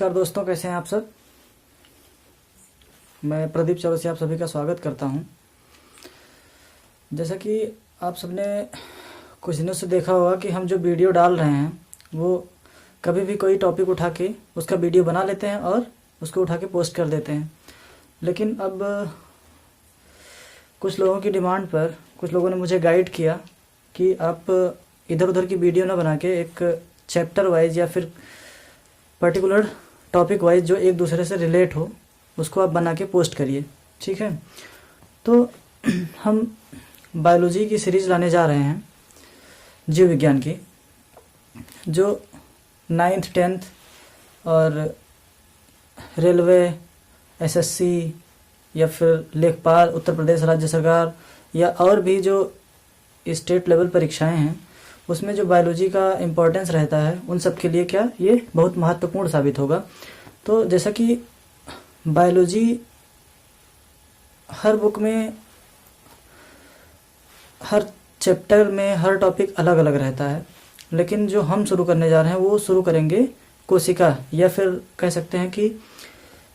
नमस्कार दोस्तों, कैसे हैं आप सब। मैं प्रदीप चौरसिया आप सभी का स्वागत करता हूं। जैसा कि आप सबने कुछ दिनों से देखा होगा कि हम जो वीडियो डाल रहे हैं वो कभी भी कोई टॉपिक उठा के उसका वीडियो बना लेते हैं और उसको उठा के पोस्ट कर देते हैं। लेकिन अब कुछ लोगों की डिमांड पर कुछ लोगों ने मुझे गाइड किया कि आप इधर उधर की वीडियो ना बना के एक चैप्टर वाइज या फिर पर्टिकुलर टॉपिक वाइज जो एक दूसरे से रिलेट हो उसको आप बना के पोस्ट करिए। ठीक है, तो हम बायोलॉजी की सीरीज लाने जा रहे हैं, जीव विज्ञान की, जो 9th 10th और रेलवे, एसएससी या फिर लेखपाल, उत्तर प्रदेश राज्य सरकार या और भी जो स्टेट लेवल परीक्षाएं हैं उसमें जो बायोलॉजी का इम्पोर्टेंस रहता है उन सब के लिए क्या ये बहुत महत्वपूर्ण साबित होगा। तो जैसा कि बायोलॉजी हर बुक में, हर चैप्टर में, हर टॉपिक अलग अलग रहता है, लेकिन जो हम शुरू करने जा रहे हैं वो शुरू करेंगे कोशिका, या फिर कह सकते हैं कि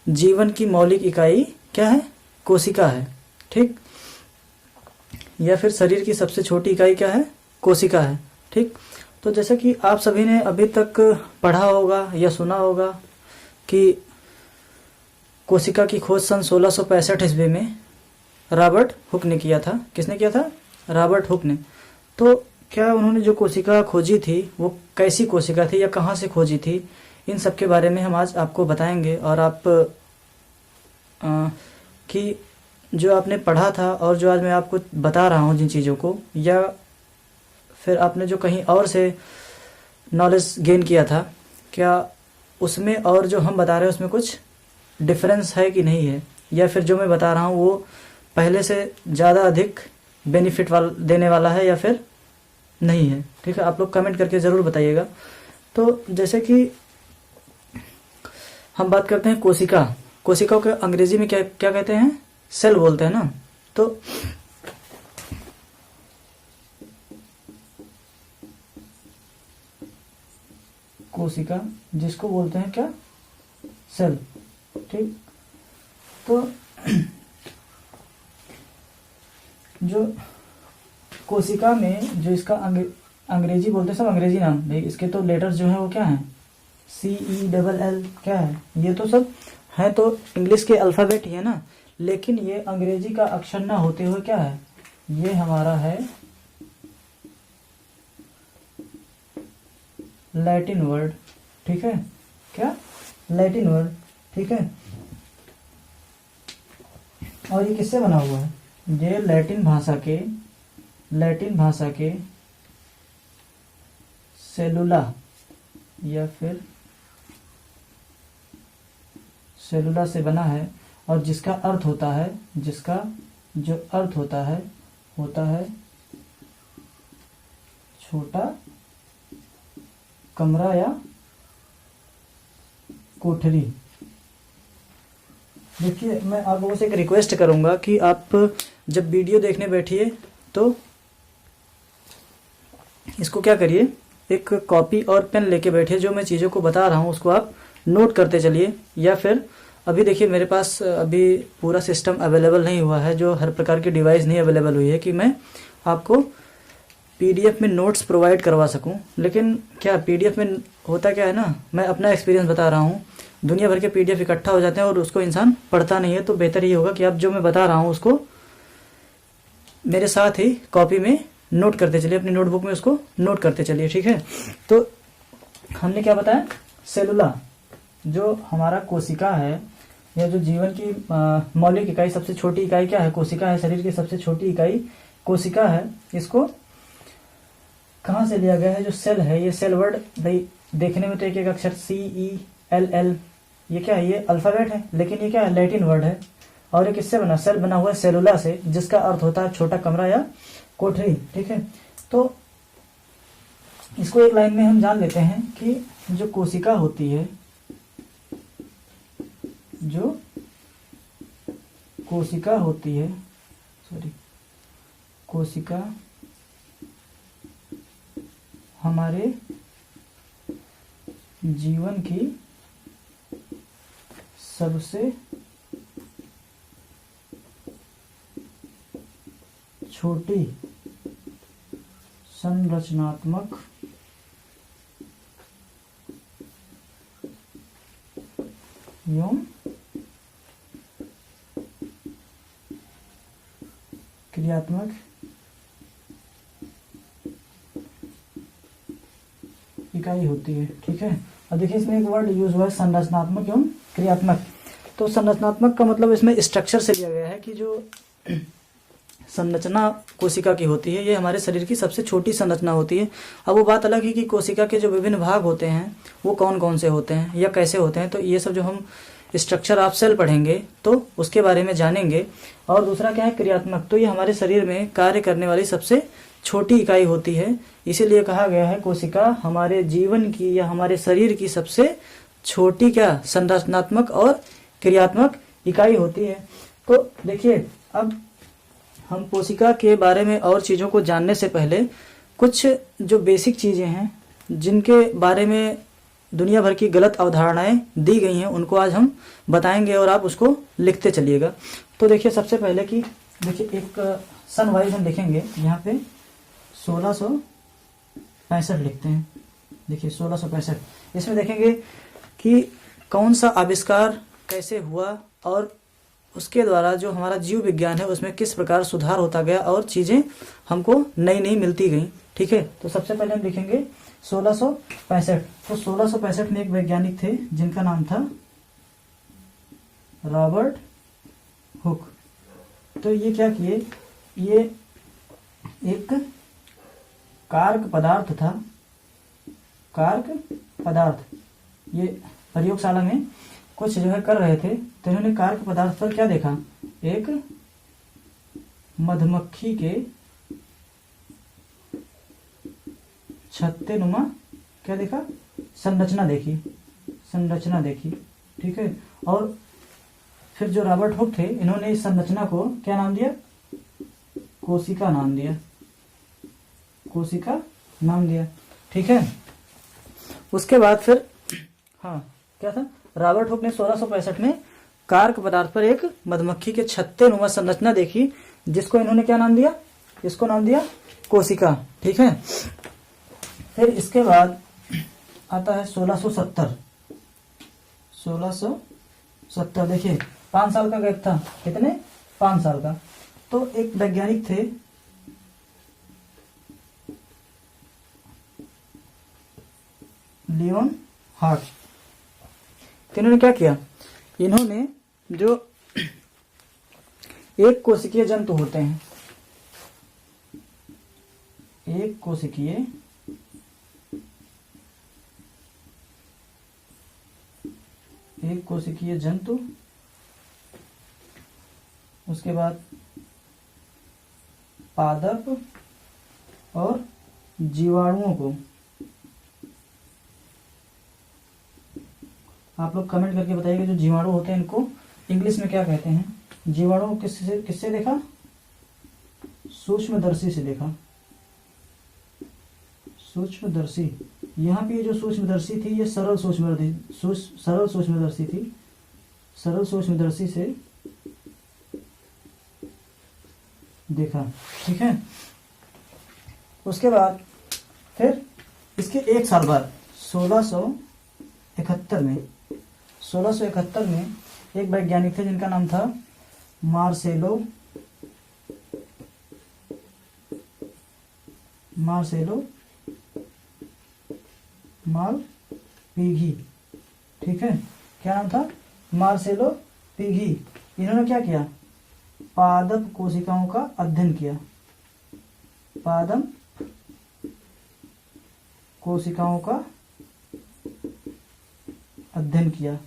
जीवन की मौलिक इकाई क्या है, कोशिका है। ठीक, या फिर शरीर की सबसे छोटी इकाई क्या है, कोशिका है। ठीक, तो जैसा कि आप सभी ने अभी तक पढ़ा होगा या सुना होगा कि कोशिका की खोज सन 1665 ईस्वी में रॉबर्ट हुक ने किया था। किसने किया था? रॉबर्ट हुक ने। तो क्या उन्होंने जो कोशिका खोजी थी वो कैसी कोशिका थी या कहाँ से खोजी थी, इन सब के बारे में हम आज आपको बताएंगे। और आप कि जो आपने पढ़ा था और जो आज मैं आपको बता रहा हूँ जिन चीज़ों को, या फिर आपने जो कहीं और से नॉलेज गेन किया था, क्या उसमें और जो हम बता रहे हैं उसमें कुछ डिफरेंस है कि नहीं है, या फिर जो मैं बता रहा हूँ वो पहले से ज़्यादा अधिक बेनिफिट देने वाला है या फिर नहीं है। ठीक है, आप लोग कमेंट करके ज़रूर बताइएगा। तो जैसे कि हम बात करते हैं कोशिका, कोशिका को अंग्रेजी में क्या क्या कहते हैं, सेल बोलते हैं ना। तो कोशिका जिसको बोलते हैं क्या, सेल। ठीक, तो जो कोशिका में जो इसका अंग्रेजी बोलते हैं, सब अंग्रेजी नाम भाई, इसके तो लेटर्स जो है वो क्या है, CELL क्या है, ये तो सब है तो इंग्लिश के अल्फ़ाबेट ही है ना। लेकिन ये अंग्रेजी का अक्षर ना होते हुए क्या है, ये हमारा है लैटिन वर्ड। ठीक है, क्या, लैटिन वर्ड। ठीक है, और ये किससे बना हुआ है, ये लैटिन भाषा के सेलुला या फिर सेलुला से बना है, और जिसका अर्थ होता है, जिसका जो अर्थ होता है छोटा कमरा या कोठरी। देखिए, मैं आप लोगों से एक रिक्वेस्ट करूंगा कि आप जब वीडियो देखने बैठिए तो इसको क्या करिए, एक कॉपी और पेन लेके बैठिए। जो मैं चीज़ों को बता रहा हूँ उसको आप नोट करते चलिए, या फिर अभी देखिए मेरे पास अभी पूरा सिस्टम अवेलेबल नहीं हुआ है, जो हर प्रकार की डिवाइस नहीं अवेलेबल हुई है कि मैं आपको PDF में नोट्स प्रोवाइड करवा सकूं। लेकिन क्या PDF में होता क्या है ना, मैं अपना एक्सपीरियंस बता रहा हूं, दुनिया भर के PDF इकट्ठा हो जाते हैं और उसको इंसान पढ़ता नहीं है। तो बेहतर ये होगा कि आप जो मैं बता रहा हूं उसको मेरे साथ ही कॉपी में नोट करते चलिए, अपनी नोटबुक में उसको नोट करते चलिए। ठीक है, तो हमने क्या बताया, सेलुला जो हमारा कोशिका है, या जो जीवन की मौलिक इकाई, सबसे छोटी इकाई क्या है, कोशिका है। शरीर की सबसे छोटी इकाई कोशिका है। इसको कहाँ से लिया गया है, जो सेल है, ये सेल वर्ड भाई देखने में तो एक एक अक्षर CELL, ये क्या है, ये अल्फाबेट है, लेकिन ये क्या है, लैटिन वर्ड है। और ये किससे बना, सेल बना हुआ है सेलुला से, जिसका अर्थ होता है छोटा कमरा या कोठरी। ठीक है, तो इसको एक लाइन में हम जान लेते हैं कि जो कोशिका होती है, जो कोशिका होती है, कोशिका हमारे जीवन की सबसे छोटी संरचनात्मक एवं क्रियात्मक इकाई होती है। ठीक है, अब देखिए इसमें एक वर्ड यूज हुआ है संरचनात्मक एवं क्रियात्मक। तो संरचनात्मक का मतलब इसमें स्ट्रक्चर से लिया गया है कि जो संरचना कोशिका की होती है ये हमारे शरीर की सबसे छोटी संरचना होती है। अब वो बात अलग है कि कोशिका के जो विभिन्न भाग होते हैं वो कौन कौन से होते हैं या कैसे होते हैं, तो ये सब जो हम स्ट्रक्चर ऑफ सेल पढ़ेंगे तो उसके बारे में जानेंगे। और दूसरा क्या है क्रियात्मक, तो ये हमारे शरीर में कार्य करने वाली सबसे छोटी इकाई होती है। इसीलिए कहा गया है कोशिका हमारे जीवन की या हमारे शरीर की सबसे छोटी क्या संरचनात्मक और क्रियात्मक इकाई होती है। तो देखिए अब हम कोशिका के बारे में और चीज़ों को जानने से पहले कुछ जो बेसिक चीज़ें हैं जिनके बारे में दुनिया भर की गलत अवधारणाएं दी गई हैं उनको आज हम बताएंगे और आप उसको लिखते चलिएगा। तो देखिए सबसे पहले कि देखिए एक सन वाइज हम देखेंगे, यहाँ पे 1665 लिखते हैं। देखिए 1665, इसमें देखेंगे कि कौन सा आविष्कार कैसे हुआ और उसके द्वारा जो हमारा जीव विज्ञान है उसमें किस प्रकार सुधार होता गया और चीज़ें हमको नई नई मिलती गई। ठीक है, तो सबसे पहले हम लिखेंगे 1665। तो 1665 में एक वैज्ञानिक थे जिनका नाम था रॉबर्ट हुक। तो ये क्या किए, ये एक कार्क पदार्थ था, कार्क पदार्थ, ये प्रयोगशाला में कुछ जो है कर रहे थे, तो इन्होंने कार्क पदार्थ पर क्या देखा, एक मधुमक्खी के छत्ते नुमा क्या देखा, संरचना देखी। ठीक है, और फिर जो रॉबर्ट हुक थे इन्होंने इस संरचना को क्या नाम दिया, कोशिका नाम दिया। ठीक है, उसके बाद फिर हाँ क्या था, रॉबर्ट हुक ने 1665 में कार्क पदार्थ पर एक मधुमक्खी के छत्ते नुमा संरचना देखी जिसको इन्होंने क्या नाम दिया, इसको नाम दिया कोशिका। ठीक है, फिर इसके बाद आता है 1670। देखिए 5 साल का गैप था, कितने, 5 साल का। तो एक वैज्ञानिक थे लियोन हार्ट, इन्होंने क्या किया, इन्होंने जो एक कोशिकीय जंतु होते हैं, एक कोशिकीय जंतु, उसके बाद पादप और जीवाणुओं को, आप लोग कमेंट करके बताइएगा जो जीवाणु होते हैं इनको इंग्लिश में क्या कहते हैं। जीवाणु किससे देखा, सूक्ष्मदर्शी से देखा, सूक्ष्मदर्शी। यहाँ पे जो सूक्ष्मदर्शी थी ये सरल सूक्ष्मदर्शी से देखा। ठीक है, उसके बाद फिर इसके एक साल बाद 1671 में एक वैज्ञानिक थे जिनका नाम था मार्सेलो मालपीघी। ठीक है, क्या नाम था, मार्सेलो पीघी। इन्होंने क्या किया, पादप कोशिकाओं का अध्ययन किया, पादप कोशिकाओं का अध्ययन किया।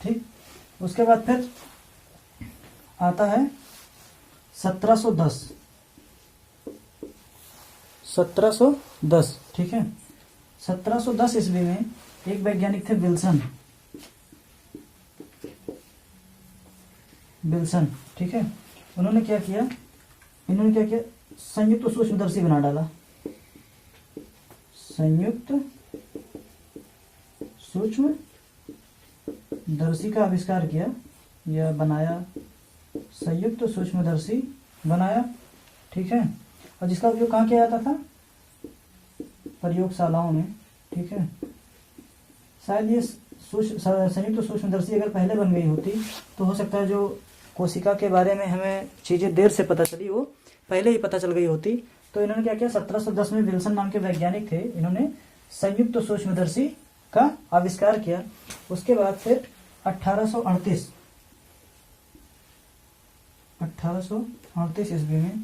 ठीक, उसके बाद फिर आता है 1710। ठीक है, 1710 ईस्वी में एक वैज्ञानिक थे विल्सन। ठीक है, इन्होंने क्या किया, संयुक्त सूक्ष्मदर्शी बना डाला, संयुक्त सूक्ष्मदर्शी का आविष्कार किया या बनाया, संयुक्त सूक्ष्मदर्शी बनाया, ठीक है। और जिसका उपयोग कहाँ किया जाता था? प्रयोगशालाओं में, ठीक है। शायद ये संयुक्त सूक्ष्मदर्शी अगर पहले बन गई होती तो हो सकता है जो कोशिका के बारे में हमें चीजें देर से पता चली वो पहले ही पता चल गई होती। तो इन्होंने क्या किया, 1710 में विल्सन नाम के वैज्ञानिक थे, इन्होंने संयुक्त सूक्ष्मदर्शी का आविष्कार किया। उसके बाद फिर 1838 ईस्वी में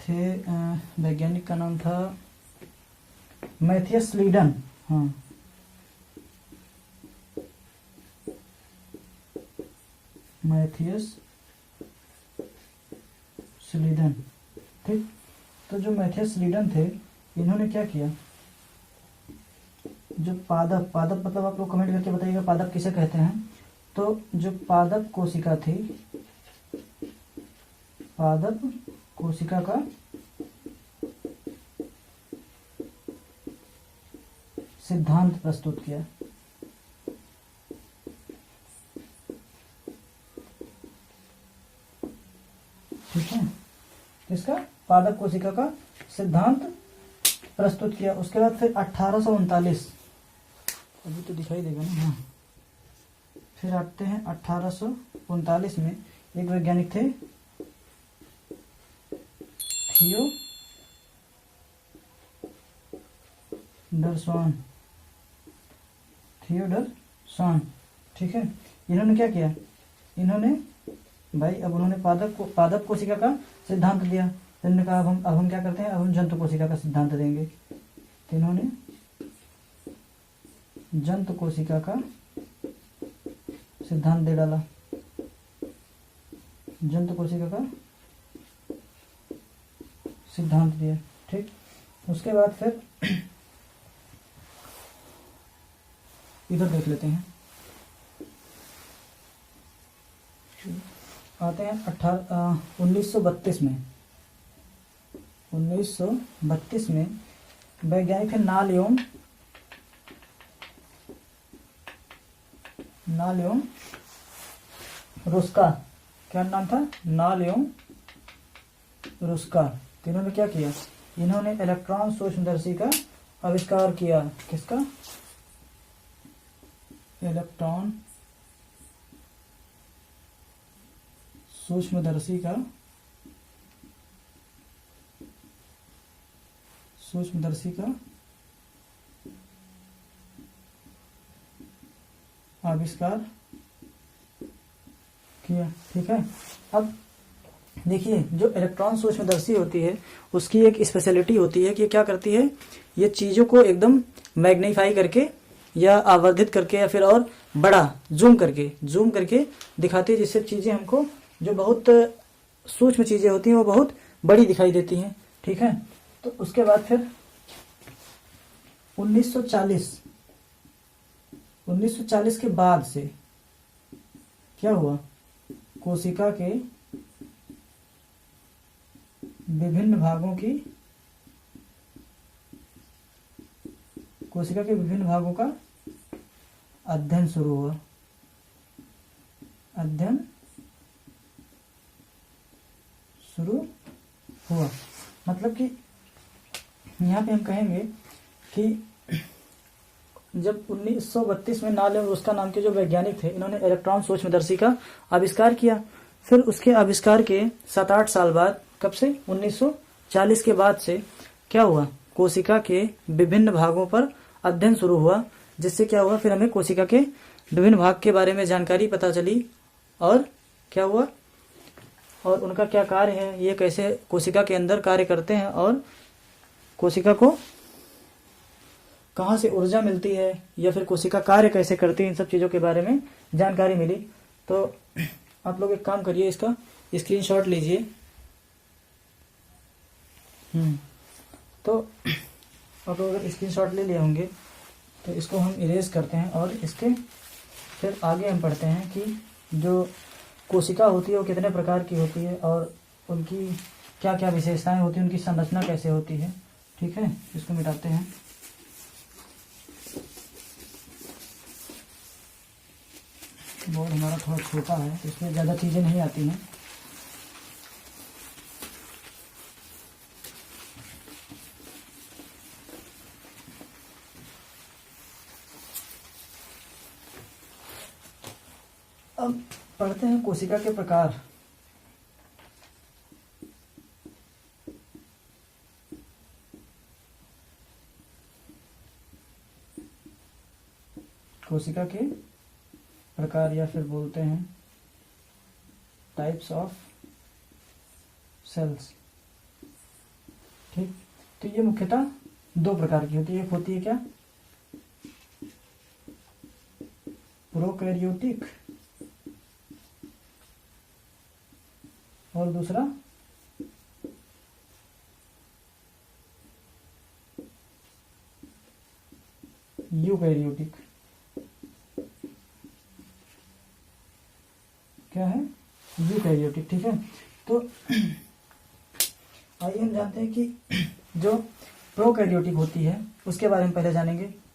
थे, वैज्ञानिक का नाम था मैथियस स्लीडन। हाँ, मैथियस स्लीडन, ठीक। तो जो मैथियस स्लीडन थे, इन्होंने क्या किया, जो पादप मतलब आप लोग कमेंट करके बताइएगा पादप किसे कहते हैं। तो जो पादप कोशिका थी, पादप कोशिका का सिद्धांत प्रस्तुत किया, ठीक है। किसका? पादप कोशिका का सिद्धांत प्रस्तुत किया। उसके बाद फिर 1839, अभी तो दिखाई देगा ना, हाँ। फिर आते हैं 1839 में एक वैज्ञानिक थे, थियोडर स्वान, ठीक है। इन्होंने क्या किया, इन्होंने भाई अब उन्होंने पादप कोशिका का सिद्धांत दिया। तो इन्होंने कहा अब हम क्या करते हैं, अब हम जंतु कोशिका का सिद्धांत देंगे। तो इन्होंने जंतु कोशिका का सिद्धांत दे डाला, जंतु कोशिका का सिद्धांत दिया, ठीक। उसके बाद फिर इधर देख लेते हैं, आते हैं 1932 में। 1932 में वैज्ञानिक है नालियोन रुस्का। क्या नाम था? नालियोन रुस्का। तो इन्होंने क्या किया, इन्होंने इलेक्ट्रॉन सूक्ष्मदर्शी का आविष्कार किया। किसका? इलेक्ट्रॉन सूक्ष्मदर्शी का आविष्कार किया, ठीक है। अब देखिए, जो इलेक्ट्रॉन सूक्ष्मदर्शी होती है उसकी एक स्पेशलिटी होती है कि क्या करती है, ये चीजों को एकदम मैग्नीफाई करके या आवर्धित करके या फिर और बड़ा जूम करके दिखाती है, जिससे चीजें हमको जो बहुत सूक्ष्म चीजें होती हैं वो बहुत बड़ी दिखाई देती हैं, ठीक है। तो उसके बाद फिर 1940 के बाद से क्या हुआ, कोशिका के विभिन्न भागों का अध्ययन शुरू हुआ। मतलब कि यहाँ पे हम कहेंगे कि जब 1932 में नालियोन रुस्का नाम के जो वैज्ञानिक थे, इन्होंने इलेक्ट्रॉन सूक्ष्मदर्शी का आविष्कार किया। फिर उसके आविष्कार के 7-8 साल बाद, कब से? 1940 के बाद से क्या हुआ, कोशिका के विभिन्न भागों पर अध्ययन शुरू हुआ। जिससे क्या हुआ, फिर हमें कोशिका के विभिन्न भाग के बारे में जानकारी पता चली और क्या हुआ, और उनका क्या कार्य है, ये कैसे कोशिका के अंदर कार्य करते हैं और कोशिका को कहाँ से ऊर्जा मिलती है या फिर कोशिका कार्य कैसे करती है, इन सब चीज़ों के बारे में जानकारी मिली। तो आप लोग एक काम करिए, इसका स्क्रीनशॉट लीजिए। तो आप लोग अगर स्क्रीनशॉट ले लिए होंगे तो इसको हम इरेज करते हैं और इसके फिर आगे हम पढ़ते हैं कि जो कोशिका होती है वो कितने प्रकार की होती है और उनकी क्या क्या विशेषताएं होती हैं, उनकी संरचना कैसे होती है। ठीक है, इसको मिटाते हैं। बोर्ड हमारा थोड़ा छोटा है, इसमें ज़्यादा चीज़ें नहीं आती हैं। अब पढ़ते हैं कोशिका के प्रकार। कोशिका के प्रकार या फिर बोलते हैं टाइप्स ऑफ सेल्स। ठीक, तो ये मुख्यतः दो प्रकार की होती है। एक होती है क्या, प्रोकैरियोटिक, और दूसरा यूकैरियोटिक। क्या है, यूकैरियोटिक। ठीक है, तो आइए हम जानते हैं कि जो प्रोकैरियोटिक होती है उसके बारे में पहले जानेंगे।